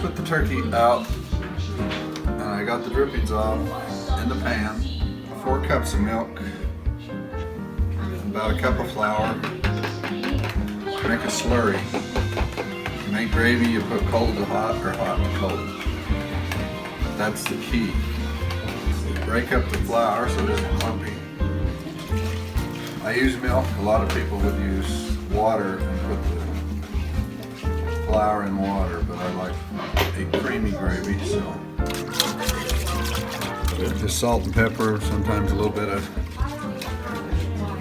just put the turkey out, and I got the drippings off in the pan. 4 cups of milk, about a cup of flour. Make a slurry. You make gravy, you put cold to hot or hot to cold. That's the key. Break up the flour so it isn't lumpy. I use milk. A lot of people would use water and put the flour in water, but I like a creamy gravy, so just salt and pepper, sometimes a little bit of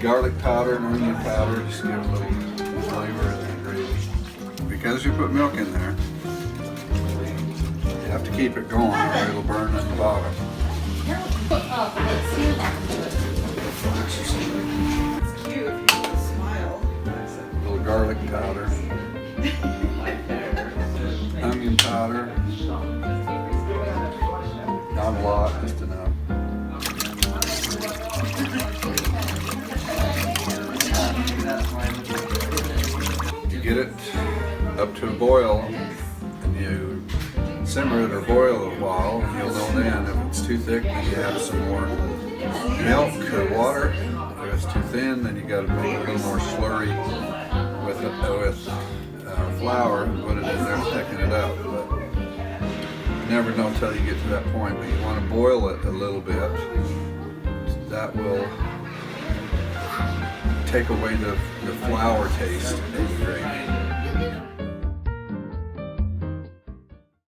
garlic powder and onion powder, just give a little flavor in the gravy. Because you put milk in there, you have to keep it going or it'll burn at the bottom. A little garlic powder, onion powder, not a lot, just enough. You get it up to a boil and you simmer it or boil it a while, and you'll know then if it's too thick, then you add some more milk or water. If it's too thin, then you got to make a little more slurry with flour and put it in there and thicken it up. But you never know until you get to that point, but you want to boil it a little bit. That will take away the flour taste in the gravy.